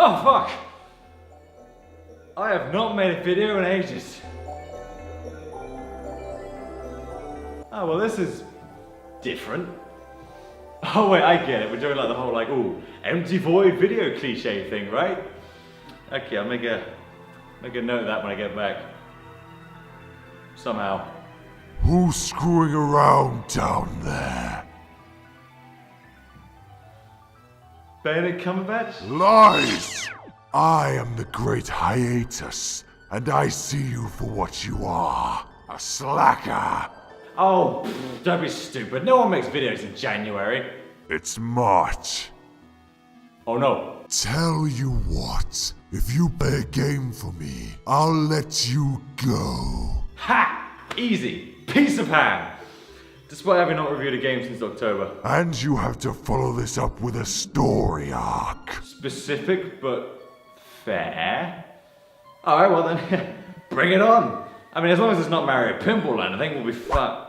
Oh fuck! I have not made a video in ages. Oh well, this is different. Oh wait, I get it. We're doing like the whole like, ooh, empty void video cliche thing, right? Okay, I'll make a note of that when I get back. Somehow. Who's screwing around down there? Benedict Cumberbatch? Lies! I am the great hiatus, and I see you for what you are. A slacker. Oh, don't be stupid. No one makes videos in January. It's March. Oh no. Tell you what, if you play a game for me, I'll let you go. Ha! Easy. Piece of ham. Despite having not reviewed a game since October. And you have to follow this up with a story arc. Specific, but fair. Alright, well then, bring it on. I mean, as long as it's not Mario Pinball Land, I think we'll be fine.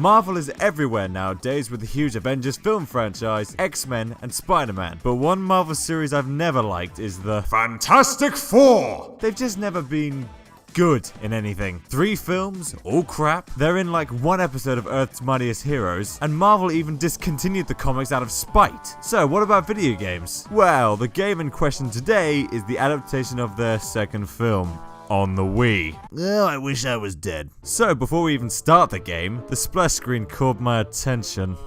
Marvel is everywhere nowadays with the huge Avengers film franchise, X-Men, and Spider-Man. But one Marvel series I've never liked is the Fantastic Four! They've just never been good in anything. 3 films, all crap. They're in like 1 episode of Earth's Mightiest Heroes, and Marvel even discontinued the comics out of spite. So what about video games? Well, the game in question today is the adaptation of their second film. On the Wii. Oh, I wish I was dead. So, before we even start the game, the splash screen caught my attention.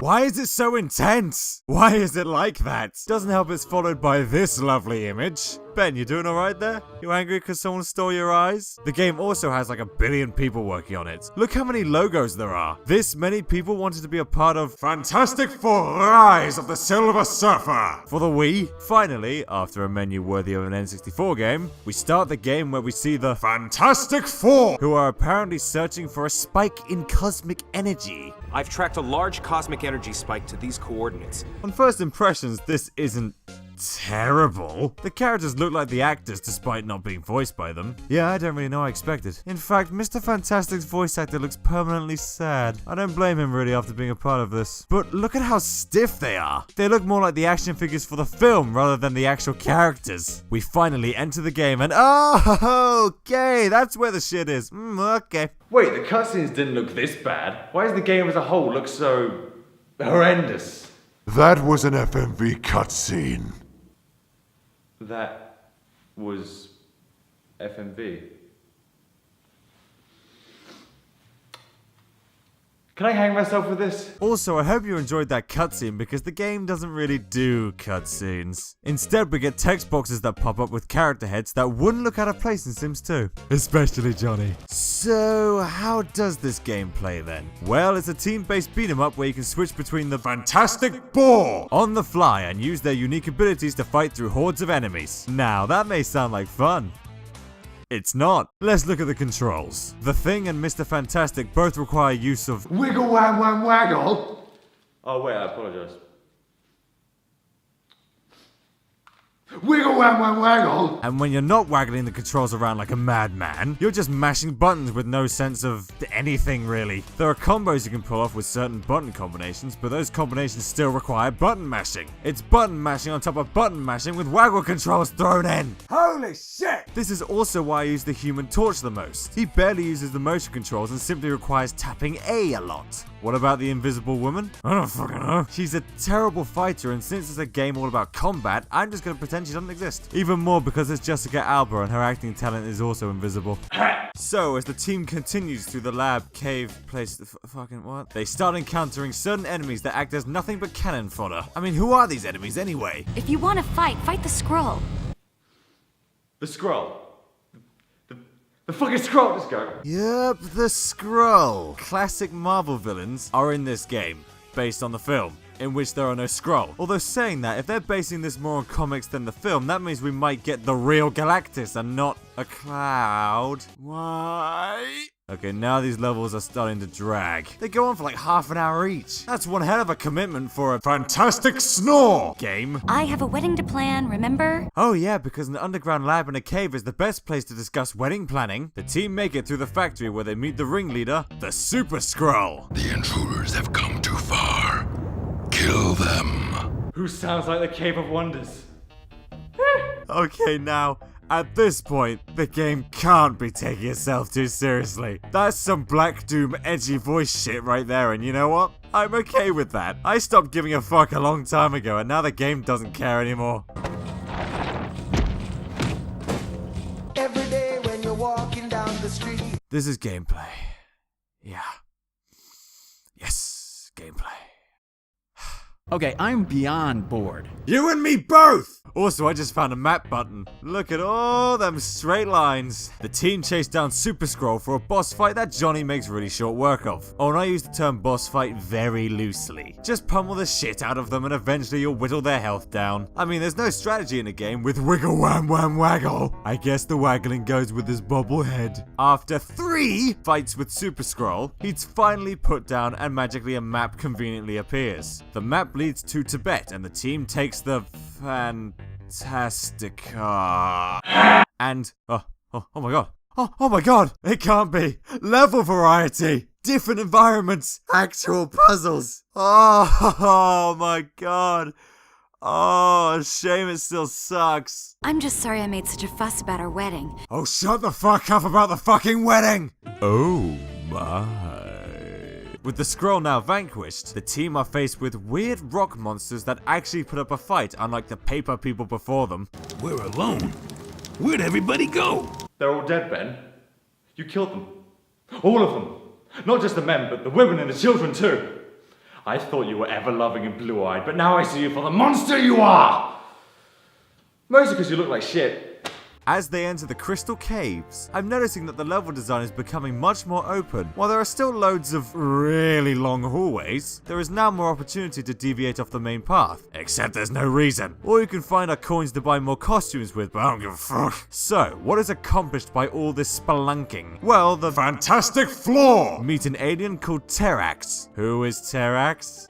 Why is it so intense? Why is it like that? Doesn't help it's followed by this lovely image. Ben, you doing alright there? You angry because someone stole your eyes? The game also has like 1 billion people working on it. Look how many logos there are. This many people wanted to be a part of Fantastic Four Rise of the Silver Surfer for the Wii. Finally, after a menu worthy of an N64 game, we start the game where we see the Fantastic Four, who are apparently searching for a spike in cosmic energy. I've tracked a large cosmic energy spike to these coordinates. On first impressions, this isn't terrible. The characters look like the actors despite not being voiced by them. Yeah, I don't really know what I expected. In fact, Mr. Fantastic's voice actor looks permanently sad. I don't blame him really after being a part of this. But look at how stiff they are. They look more like the action figures for the film rather than the actual characters. We finally enter the game and oh, okay, that's where the shit is. Okay. Wait, the cutscenes didn't look this bad. Why does the game as a whole look so horrendous? That was an FMV cutscene. That was FMV. Can I hang myself with this? Also, I hope you enjoyed that cutscene because the game doesn't really do cutscenes. Instead, we get text boxes that pop up with character heads that wouldn't look out of place in Sims 2. Especially Johnny. So, how does this game play then? Well, it's a team-based beat-em-up where you can switch between the Fantastic Four on the fly and use their unique abilities to fight through hordes of enemies. Now, that may sound like fun. It's not. Let's look at the controls. The Thing and Mr. Fantastic both require use of Wiggle wag wag waggle. Oh wait, I apologize. Wiggle wag wag waggle. and when you're not waggling the controls around like a madman, you're just mashing buttons with no sense of anything really. There are combos you can pull off with certain button combinations, but those combinations still require button mashing. It's button mashing on top of button mashing with waggle controls thrown in. Holy shit! This is also why I use the Human Torch the most. He barely uses the motion controls and simply requires tapping A lot. What about the Invisible Woman? I don't fucking know. She's a terrible fighter, and since it's a game all about combat, I'm just gonna pretend she doesn't exist. Even more because it's Jessica Alba and her acting talent is also invisible. So, as the team continues through the lab, cave, place, fucking what? They start encountering certain enemies that act as nothing but cannon fodder. I mean, who are these enemies anyway? If you want to fight, fight the scroll. The scroll. The fucking scroll, let's go. Yep, the Skrull. Classic Marvel villains are in this game, based on the film, in which there are no Skrull. Although saying that, if they're basing this more on comics than the film, that means we might get the real Galactus and not a cloud. Why? Okay, now these levels are starting to drag. They go on for like half an hour each. That's one hell of a commitment for a Fantastic Snore game. I have a wedding to plan, remember? Oh yeah, because an underground lab in a cave is the best place to discuss wedding planning. The team make it through the factory where they meet the ringleader, the Super Skrull. The intruders have come too far. Kill them. Who sounds like the Cave of Wonders? Okay, now, at this point, the game can't be taking itself too seriously. That's some Black Doom edgy voice shit right there, and you know what? I'm okay with that. I stopped giving a fuck a long time ago, and now the game doesn't care anymore. Every day when you're walking down the street. This is gameplay. Yeah. Yes, gameplay. Okay, I'm beyond bored. You and me both! Also, I just found a map button. Look at all them straight lines. The team chased down Super Skrull for a boss fight that Johnny makes really short work of. Oh, and I use the term boss fight very loosely. Just pummel the shit out of them and eventually you'll whittle their health down. I mean, there's no strategy in a game with wiggle wham wham waggle. I guess the waggling goes with his bobblehead. After 3 fights with Super Skrull, he's finally put down and magically a map conveniently appears. The map leads to Tibet and the team takes the Fantastic and oh my god. Oh my god, it can't be. Level variety, different environments, actual puzzles. Oh my god. Oh, shame it still sucks. I'm just sorry I made such a fuss about our wedding. Oh, shut the fuck up about the fucking wedding. Oh my. With the Skrull now vanquished, the team are faced with weird rock monsters that actually put up a fight, unlike the paper people before them. We're alone. Where'd everybody go? They're all dead, Ben. You killed them. All of them. Not just the men, but the women and the children too. I thought you were ever-loving and blue-eyed, but now I see you for the monster you are! Mostly because you look like shit. As they enter the crystal caves, I'm noticing that the level design is becoming much more open. While there are still loads of really long hallways, there is now more opportunity to deviate off the main path. Except there's no reason. All you can find are coins to buy more costumes with, but I don't give a fuck. So, what is accomplished by all this spelunking? Well, the Fantastic Floor! Meet an alien called Terrax. Who is Terrax?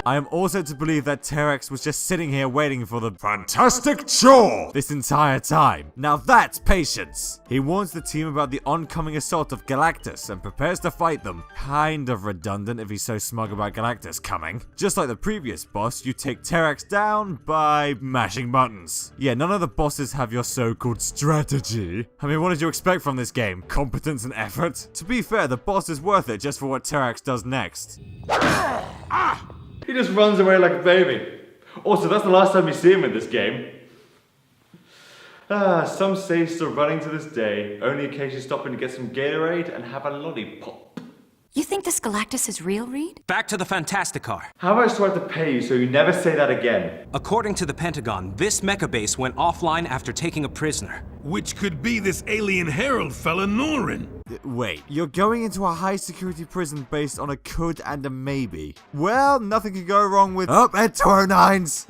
I am also to believe that Terrax was just sitting here waiting for the Fantastic Chore this entire time. Now that's patience. He warns the team about the oncoming assault of Galactus and prepares to fight them. Kind of redundant if he's so smug about Galactus coming. Just like the previous boss, you take Terrax down by mashing buttons. Yeah, none of the bosses have your so-called strategy. I mean, what did you expect from this game? Competence and effort? To be fair, the boss is worth it just for what Terrax does next. He just runs away like a baby. Also, that's the last time you see him in this game. Some say he's still running to this day, only occasionally stopping to get some Gatorade and have a lollipop. You think this Galactus is real, Reed? Back to the Fantastic car. How about I start to pay you so you never say that again? According to the Pentagon, this mecha base went offline after taking a prisoner. Which could be this alien herald fella Norin. Wait, you're going into a high-security prison based on a could and a maybe. Well, nothing could go wrong with... Oh, and 209s!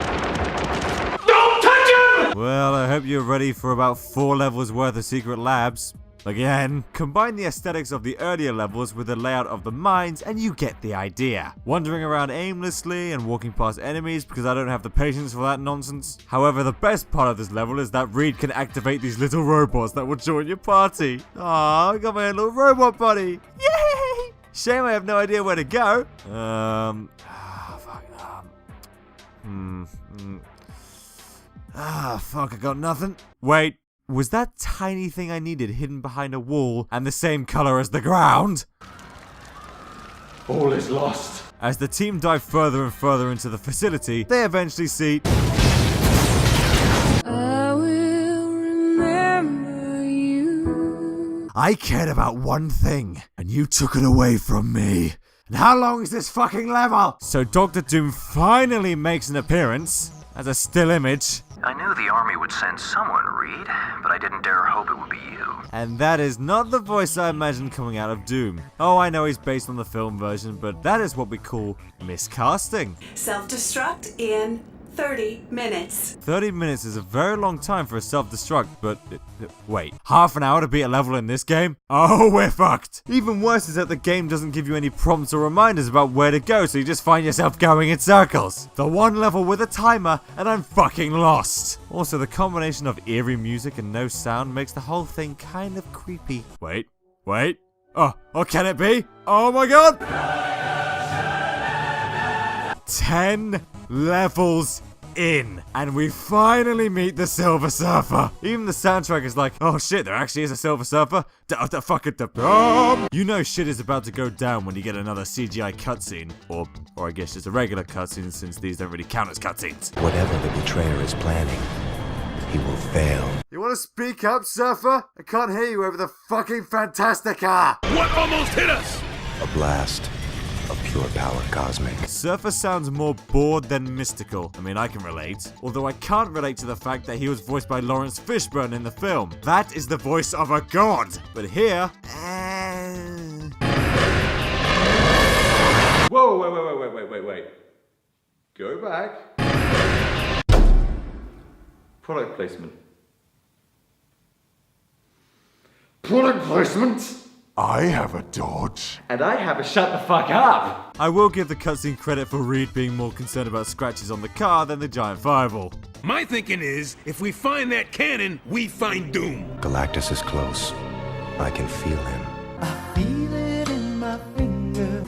Don't touch him! Well, I hope you're ready for about 4 levels worth of secret labs. Again, combine the aesthetics of the earlier levels with the layout of the mines and you get the idea. Wandering around aimlessly and walking past enemies because I don't have the patience for that nonsense. However, the best part of this level is that Reed can activate these little robots that will join your party. Aw, I got my own little robot buddy. Yay! Shame I have no idea where to go. Fuck, I got nothing. Wait. Was that tiny thing I needed hidden behind a wall and the same color as the ground? All is lost. As the team dive further and further into the facility, they eventually see... I will remember you. I cared about one thing, and you took it away from me. And how long is this fucking level? So Dr. Doom finally makes an appearance as a still image. I knew the army would send someone, Reed, but I didn't dare hope it would be you. And that is not the voice I imagined coming out of Doom. Oh, I know he's based on the film version, but that is what we call miscasting. Self-destruct in 30 minutes. 30 minutes is a very long time for a self-destruct, but wait, half an hour to beat a level in this game? Oh, we're fucked. Even worse is that the game doesn't give you any prompts or reminders about where to go, so you just find yourself going in circles. The one level with a timer, and I'm fucking lost. Also, the combination of eerie music and no sound makes the whole thing kind of creepy. Wait. Oh, can it be? Oh my god! 10 levels in, and we finally meet the Silver Surfer. Even the soundtrack is like, oh shit, there actually is a Silver Surfer. You know shit is about to go down when you get another CGI cutscene, or I guess just a regular cutscene, since these don't really count as cutscenes. Whatever the betrayer is planning, he will fail. You want to speak up, Surfer? I can't hear you over the fucking Fantastic F4IL. What almost hit us? A blast of pure power cosmic. Surfer sounds more bored than mystical. I mean, I can relate. Although I can't relate to the fact that he was voiced by Lawrence Fishburne in the film. That is the voice of a god. But here... Whoa, wait. Go back. Product placement. Product placement? I have a dodge. And I have a shut the fuck up. I will give the cutscene credit for Reed being more concerned about scratches on the car than the giant fireball. My thinking is, if we find that cannon, we find Doom. Galactus is close. I can feel him. I feel it in my finger.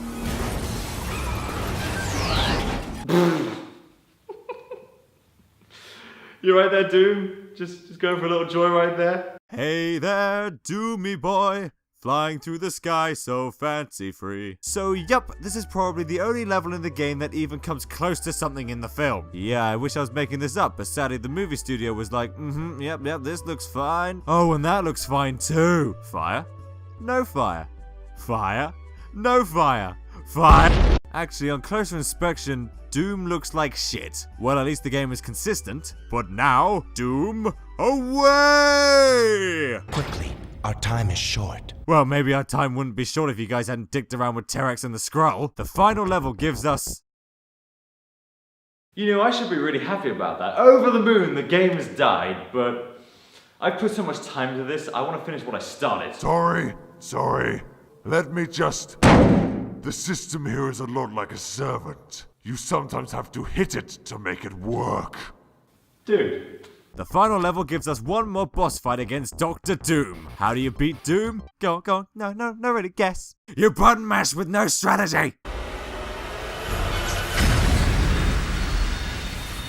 You right there, Doom? Just going for a little joyride there? Hey there, Doomy boy. Flying through the sky so fancy-free. So yup, this is probably the only level in the game that even comes close to something in the film. Yeah, I wish I was making this up, but sadly the movie studio was like, yep, this looks fine. Oh, and that looks fine too. Fire? No fire. Fire? No fire. Fire? Actually, on closer inspection, Doom looks like shit. Well, at least the game is consistent. But now, Doom, away! Quickly, our time is short. Well, maybe our time wouldn't be short if you guys hadn't dicked around with Terex and the Skrull. The final level gives us... You know, I should be really happy about that. Over the moon, the game has died, but I've put so much time into this, I want to finish what I started. Sorry. Let me just... The system here is a lot like a servant. You sometimes have to hit it to make it work. Dude. The final level gives us one more boss fight against Dr. Doom. How do you beat Doom? Go on. No, really, guess. You button mash with no strategy.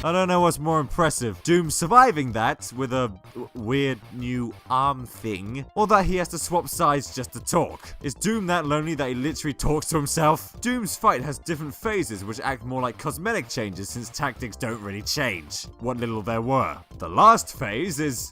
I don't know what's more impressive, Doom surviving that with a weird new arm thing, or that he has to swap sides just to talk. Is Doom that lonely that he literally talks to himself? Doom's fight has different phases which act more like cosmetic changes since tactics don't really change. What little there were. The last phase is...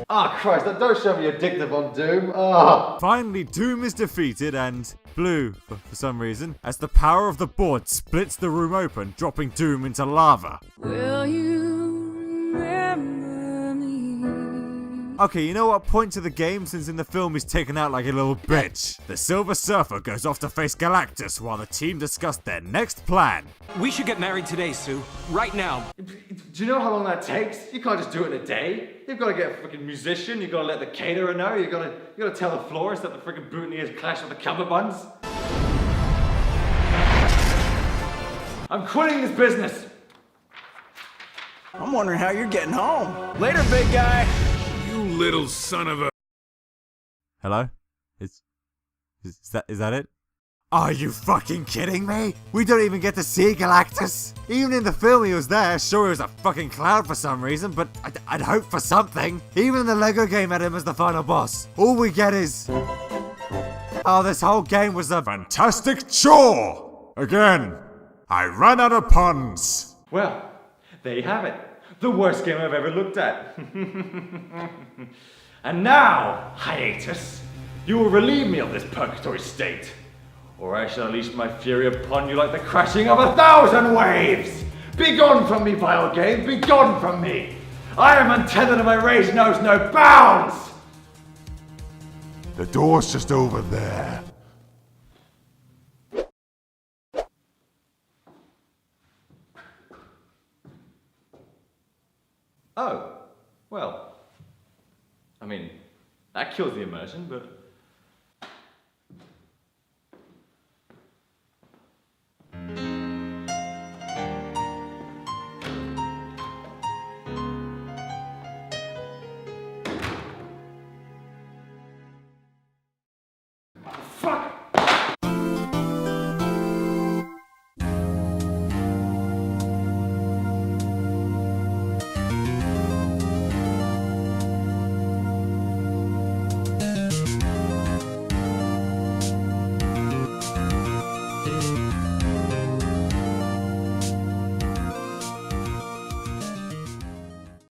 Ah, Christ, don't show me addictive on Doom. Ah. Finally, Doom is defeated and blue, for some reason, as the power of the board splits the room open, dropping Doom into lava. Will you remember me? Okay, you know what? Point to the game, since in the film he's taken out like a little bitch. The Silver Surfer goes off to face Galactus while the team discuss their next plan. We should get married today, Sue. Right now. Do you know how long that takes? You can't just do it in a day. You've got to get a freaking musician, you've got to let the caterer know, you got to tell the florist that the freaking boutonnieres clash with the cummerbunds. I'm quitting this business! I'm wondering how you're getting home. Later, big guy. You little son of a... Hello? Is that it? Are you fucking kidding me? We don't even get to see Galactus. Even in the film he was there, sure he was a fucking cloud for some reason, but I'd hope for something. Even the Lego game had him as the final boss. All we get is... Oh, this whole game was a fantastic chore! Again, I ran out of puns. Well, there you have it. The worst game I've ever looked at. And now, hiatus, you will relieve me of this purgatory state. Or I shall unleash my fury upon you like the crashing of 1,000 waves! Begone from me, vile game! Begone from me! I am untethered and my rage knows no bounds! The door's just over there. kills the immersion, but